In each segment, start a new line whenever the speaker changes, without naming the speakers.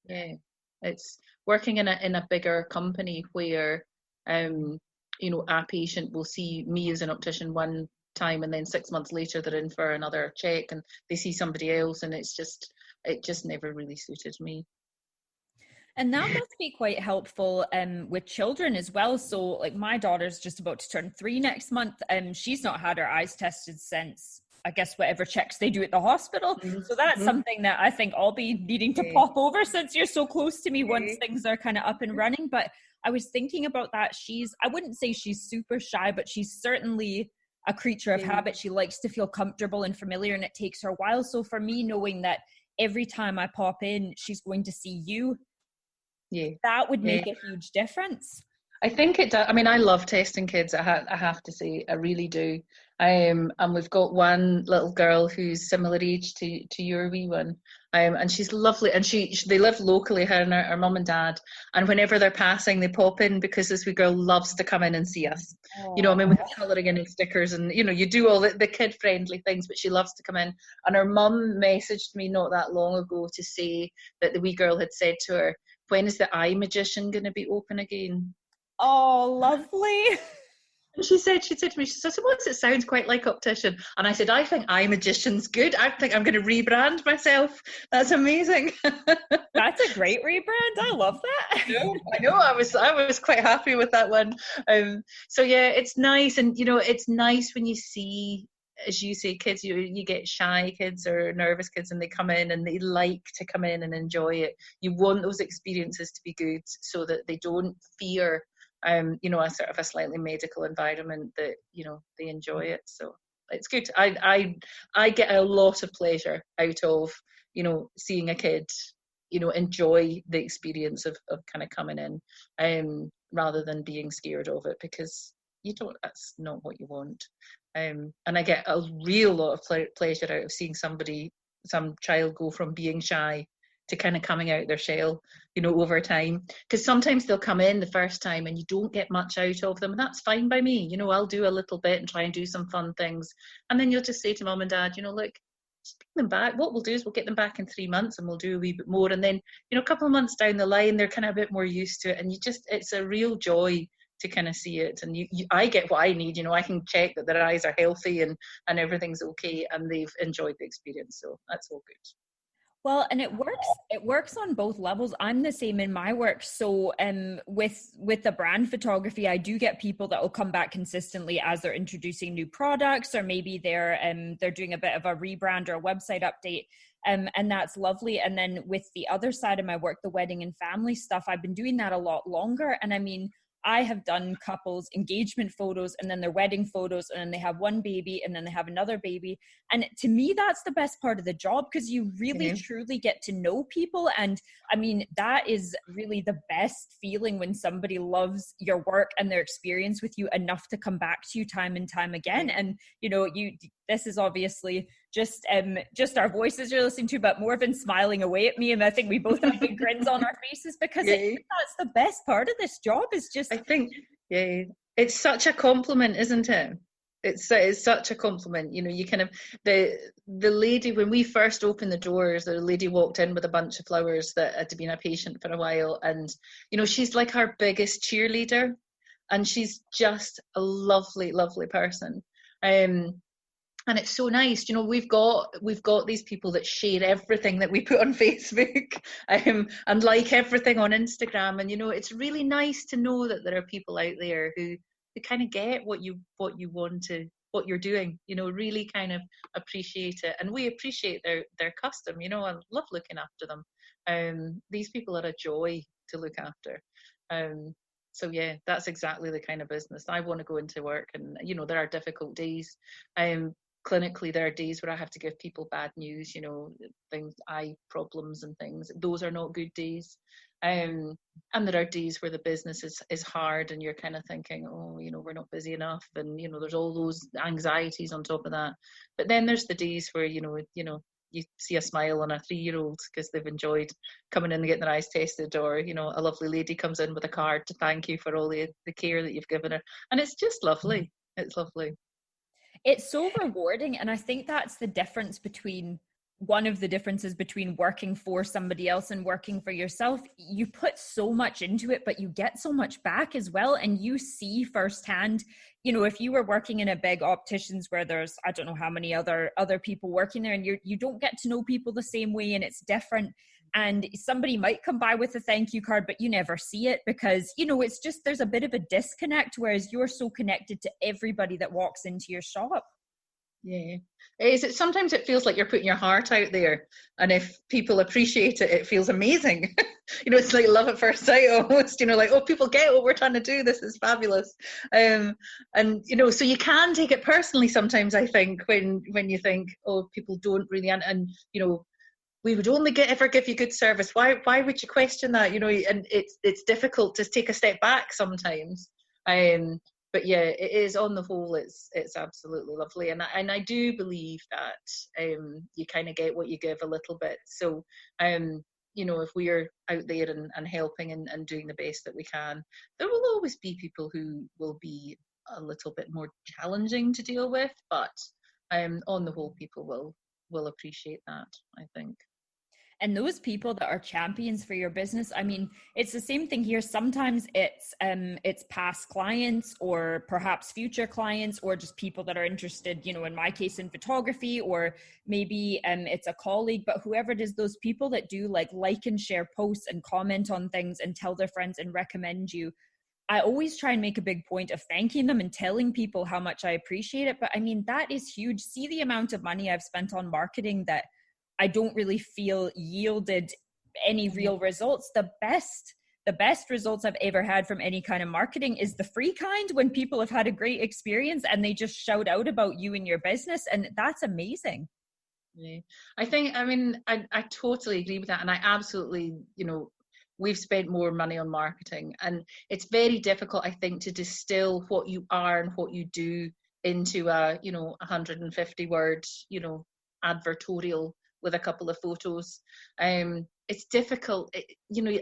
Yeah, it's working in a bigger company where, a patient will see me as an optician one time, and then 6 months later they're in for another check and they see somebody else, and it just never really suited me.
And that must be quite helpful with children as well. So like my daughter's just about to turn 3 next month, and she's not had her eyes tested since, I guess, whatever checks they do at the hospital. So that's something that I think I'll be needing to pop over, since you're so close to me once things are kind of up and running. But I was thinking about that. I wouldn't say she's super shy, but she's certainly a creature of habit. She likes to feel comfortable and familiar, and it takes her a while. So for me, knowing that every time I pop in, she's going to see you, that would make a huge difference.
I think it does. I mean, I love testing kids. I have to say, I really do. And we've got one little girl who's similar age to your wee one, and she's lovely. And they live locally, her and her mum and dad. And whenever they're passing, they pop in, because this wee girl loves to come in and see us. With colouring and stickers, and you do all the kid friendly things, but she loves to come in. And her mum messaged me not that long ago to say that the wee girl had said to her, "When is the eye magician going to be open again?"
Oh, lovely.
And she said to me, she said, "Well, it sounds quite like optician." And I said, "I think eye magician's good. I think I'm going to rebrand myself." That's amazing.
That's a great rebrand. I love that.
I know. I was quite happy with that one. So yeah, it's nice. And it's nice when you see, as you say, kids, you get shy kids or nervous kids, and they come in and they like to come in and enjoy it. You want those experiences to be good, so that they don't fear a sort of a slightly medical environment, that they enjoy it. So it's good. I get a lot of pleasure out of seeing a kid enjoy the experience of kind of coming in, rather than being scared of it, because that's not what you want. And I get a real lot of pleasure out of seeing some child go from being shy to kind of coming out their shell, over time. Because sometimes they'll come in the first time and you don't get much out of them, and that's fine by me. I'll do a little bit and try and do some fun things. And then you'll just say to mum and dad, look, just bring them back. What we'll do is we'll get them back in 3 months and we'll do a wee bit more. And then, a couple of months down the line, they're kind of a bit more used to it. And it's a real joy to kind of see it. And I get what I need. I can check that their eyes are healthy and everything's okay, and they've enjoyed the experience. So that's all good.
Well, and it works on both levels. I'm the same in my work. So with the brand photography, I do get people that will come back consistently as they're introducing new products, or maybe they're doing a bit of a rebrand or a website update. And that's lovely. And then with the other side of my work, the wedding and family stuff, I've been doing that a lot longer. And I mean, I have done couples engagement photos, and then their wedding photos, and then they have one baby, and then they have another baby. And to me, that's the best part of the job, because you really truly get to know people. And I mean, that is really the best feeling, when somebody loves your work and their experience with you enough to come back to you time and time again. And this is obviously just our voices you're listening to, but Morven smiling away at me, and I think we both have big grins on our faces, because that's the best part of this job, is just,
I think, it's such a compliment, isn't it? It's such a compliment. You kind of, the lady, when we first opened the doors, the lady walked in with a bunch of flowers that had been a patient for a while, and she's like our biggest cheerleader, and she's just a lovely, lovely person. And it's so nice, we've got these people that share everything that we put on Facebook, and like everything on Instagram. And it's really nice to know that there are people out there who kind of get what you want to, what you're doing, really kind of appreciate it. And we appreciate their custom. I love looking after them. These people are a joy to look after. So yeah, that's exactly the kind of business I want to go into work. And there are difficult days. Clinically, there are days where I have to give people bad news, things, eye problems and things. Those are not good days. And there are days where the business is hard, and you're kind of thinking, oh, we're not busy enough, and there's all those anxieties on top of that. But then there's the days where you see a smile on a 3-year-old because they've enjoyed coming in and getting their eyes tested, or a lovely lady comes in with a card to thank you for all the care that you've given her, and it's just lovely. It's lovely.
It's so rewarding. And I think that's the difference between one of the differences between working for somebody else and working for yourself. You put so much into it, but you get so much back as well. And you see firsthand, you know, if you were working in a big opticians where there's, I don't know how many other people working there, and you don't get to know people the same way, and it's different. And somebody might come by with a thank you card, but you never see it because, you know, it's just, there's a bit of a disconnect, whereas you're so connected to everybody that walks into your shop.
Yeah, sometimes it feels like you're putting your heart out there, and if people appreciate it, it feels amazing. You know, it's like love at first sight almost, you know, like, oh, people get what we're trying to do, this is fabulous. And you know, so you can take it personally sometimes, I think, when you think, oh, people don't really, and you know, we would only ever give you good service, why would you question that, you know? And it's difficult to take a step back sometimes. But yeah, it is, on the whole, it's absolutely lovely, and I do believe that you kind of get what you give a little bit. So you know, if we're out there and helping and doing the best that we can, there will always be people who will be a little bit more challenging to deal with, but on the whole, people will appreciate that, I think.
And those people that are champions for your business, I mean, it's the same thing here. Sometimes it's past clients or perhaps future clients, or just people that are interested, you know, in my case, in photography, or maybe it's a colleague, but whoever it is, those people that do like and share posts and comment on things and tell their friends and recommend you. I always try and make a big point of thanking them and telling people how much I appreciate it. But I mean, that is huge. See the amount of money I've spent on marketing that I don't really feel yielded any real results. The best results I've ever had from any kind of marketing is the free kind, when people have had a great experience and they just shout out about you and your business. And that's amazing.
Yeah. I totally agree with that. And I absolutely, you know, we've spent more money on marketing, and it's very difficult, I think, to distill what you are and what you do into a, you know, 150 word, you know, advertorial with a couple of photos. It's difficult. You know,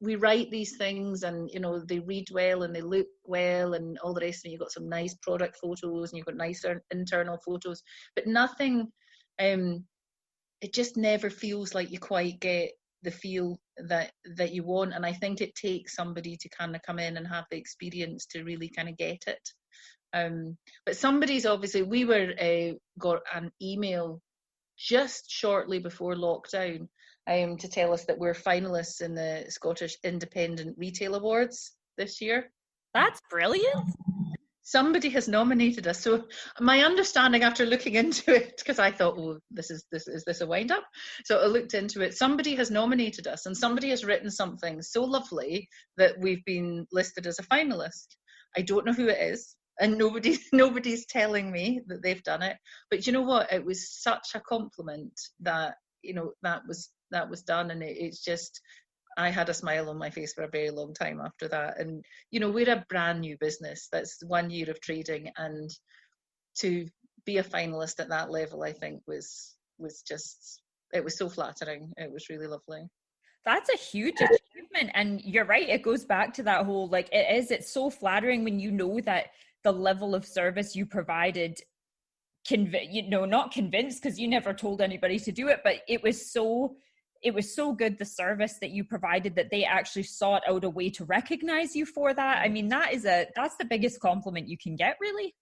we write these things, and you know, they read well and they look well and all the rest of it. You've got some nice product photos and you've got nicer internal photos, but nothing, it just never feels like you quite get the feel that you want. And I think it takes somebody to kind of come in and have the experience to really kind of get it. But somebody's obviously, we got an email just shortly before lockdown to tell us that we're finalists in the Scottish Independent Retail Awards this year.
That's brilliant.
Somebody has nominated us. So my understanding, after looking into it, because I thought, oh, is this a wind up? So I looked into it. Somebody has nominated us, and somebody has written something so lovely that we've been listed as a finalist. I don't know who it is, and nobody's telling me that they've done it. But you know what? It was such a compliment that, you know, that was done, and it's just, I had a smile on my face for a very long time after that. And you know, we're a brand new business. That's 1 year of trading, and to be a finalist at that level, I think was just, it was so flattering. It was really lovely.
That's a huge achievement. And you're right, it goes back to that whole, like, it's so flattering when you know that the level of service you provided, not convinced, because you never told anybody to do it, but it was so good, the service that you provided, that they actually sought out a way to recognize you for that. I mean, that's the biggest compliment you can get, really.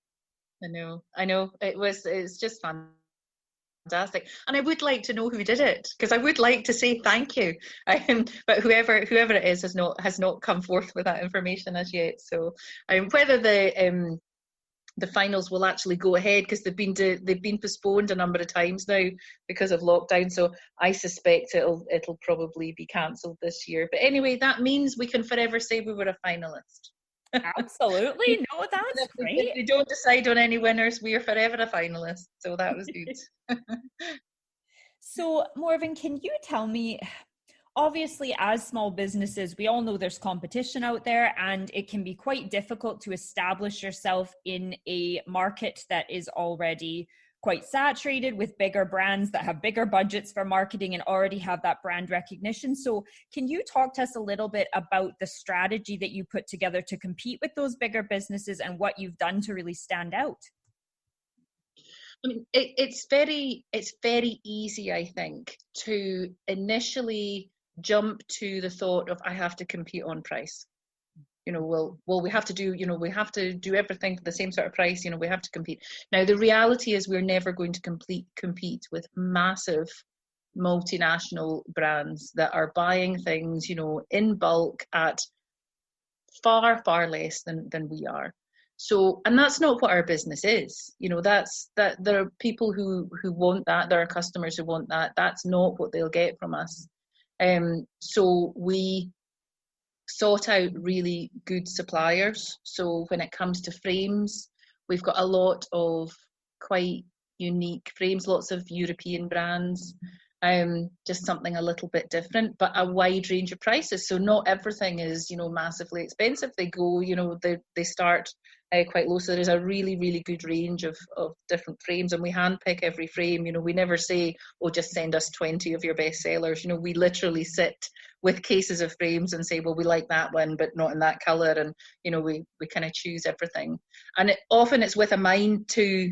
I know. It's just fantastic. And I would like to know who did it, because I would like to say thank you. But whoever it is has not come forth with that information as yet. So whether the finals will actually go ahead, because they've been postponed a number of times now because of lockdown. So I suspect it'll probably be cancelled this year. But anyway, that means we can forever say we were a finalist.
Absolutely. No, that's great.
If they don't decide on any winners, we are forever a finalist. So that was good.
So Morven, can you tell me, obviously, as small businesses, we all know there's competition out there, and it can be quite difficult to establish yourself in a market that is already quite saturated with bigger brands that have bigger budgets for marketing and already have that brand recognition. So can you talk to us a little bit about the strategy that you put together to compete with those bigger businesses and what you've done to really stand out?
I mean, it's very easy, I think, to initially jump to the thought of I have to compete on price. We have to do everything for the same sort of price. We have to compete. Now, the reality is we're never going to compete with massive multinational brands that are buying things, in bulk at far, far less than we are. So, and that's not what our business is. That there are people who want that. There are customers who want that. That's not what they'll get from us. So we sought out really good suppliers. So when it comes to frames, we've got a lot of quite unique frames, lots of European brands, just something a little bit different, but a wide range of prices. So not everything is, massively expensive. They go, they start quite low. So there's a really, really good range of different frames, and we handpick every frame. We never say, oh, just send us 20 of your best sellers. We literally sit with cases of frames and say, well, we like that one, but not in that colour. And, we kind of choose everything. And often it's with a mind to,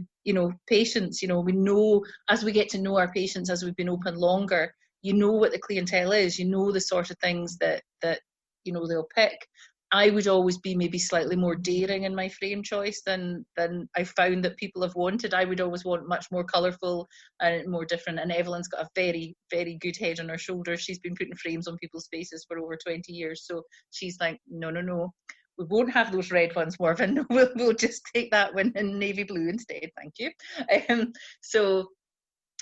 patients. We know, as we get to know our patients, as we've been open longer, what the clientele is, the sort of things that they'll pick. I would always be maybe slightly more daring in my frame choice than I found that people have wanted. I would always want much more colourful and more different. And Evelyn's got a very, very good head on her shoulders. She's been putting frames on people's faces for over 20 years. So she's like, no. We won't have those red ones, Morven. We'll just take that one in navy blue instead. Thank you. So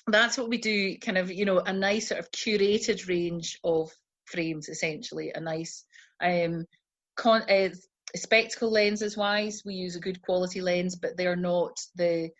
that's what we do, kind of, a nice sort of curated range of frames, essentially. A nice spectacle lenses wise, we use a good quality lens, but they're not there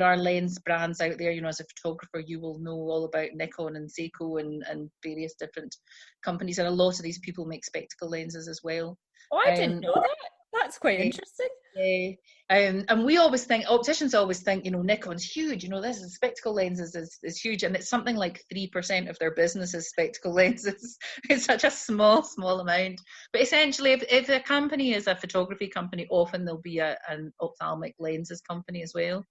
are lens brands out there. As a photographer, you will know all about Nikon and Seiko and various different companies, and a lot of these people make spectacle lenses as well.
Oh, I didn't know that. That's quite interesting.
Yeah. And we always think, opticians always think, Nikon's huge, this is spectacle lenses is huge. And it's something like 3% of their business is spectacle lenses. It's such a small amount. But essentially, if a company is a photography company, often there'll be an ophthalmic lenses company as well.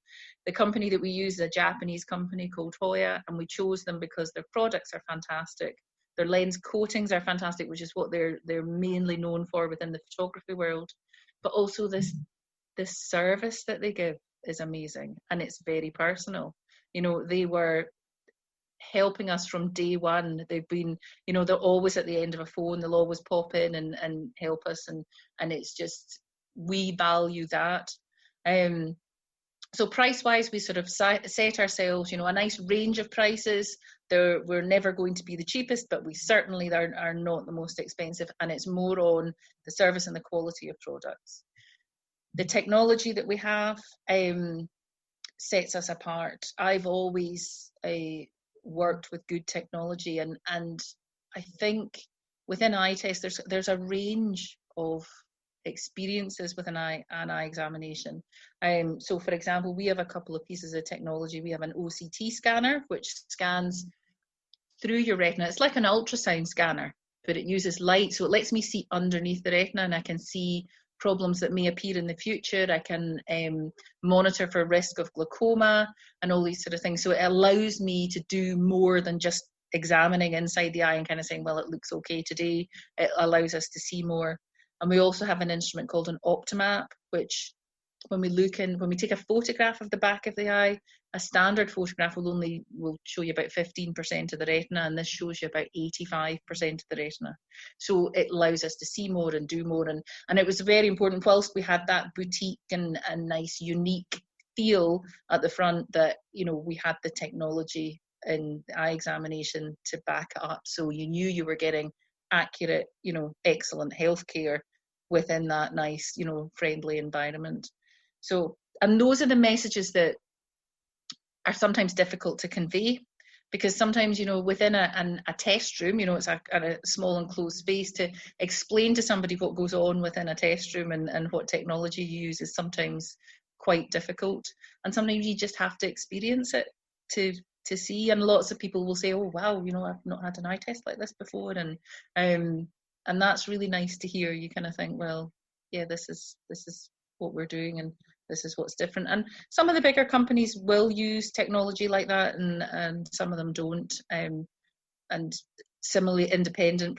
The company that we use is a Japanese company called Hoya, and we chose them because their products are fantastic. Their lens coatings are fantastic, which is what they're mainly known for within the photography world. But also this service that they give is amazing, and it's very personal. They were helping us from day one. They've been, they're always at the end of a phone. They'll always pop in and help us, and it's just, we value that. So price-wise, we sort of set ourselves, a nice range of prices. We're never going to be the cheapest, but we certainly are not the most expensive, and it's more on the service and the quality of products. The technology that we have sets us apart. I've always worked with good technology, and I think within eye test there's a range of experiences with an eye examination. So for example, we have a couple of pieces of technology. We have an OCT scanner, which scans through your retina. It's like an ultrasound scanner, but it uses light, so it lets me see underneath the retina, and I can see problems that may appear in the future. I can monitor for risk of glaucoma and all these sort of things. So it allows me to do more than just examining inside the eye and kind of saying, well, it looks okay today. It allows us to see more. And we also have an instrument called an optomap, which when we take a photograph of the back of the eye, a standard photograph will show you about 15% of the retina, and this shows you about 85% of the retina. So it allows us to see more and do more. And it was very important, whilst we had that boutique and nice, unique feel at the front, that, we had the technology in the eye examination to back it up. So you knew you were getting accurate, excellent healthcare within that nice, friendly environment. So, and those are the messages that are sometimes difficult to convey, because sometimes, within a test room, it's a small enclosed space, to explain to somebody what goes on within a test room and what technology you use is sometimes quite difficult. And sometimes you just have to experience it to see. And lots of people will say, oh wow, I've not had an eye test like this before, and that's really nice to hear. You kind of think, well, yeah, this is what we're doing, and this is what's different. And some of the bigger companies will use technology like that, and some of them don't. And similarly, independent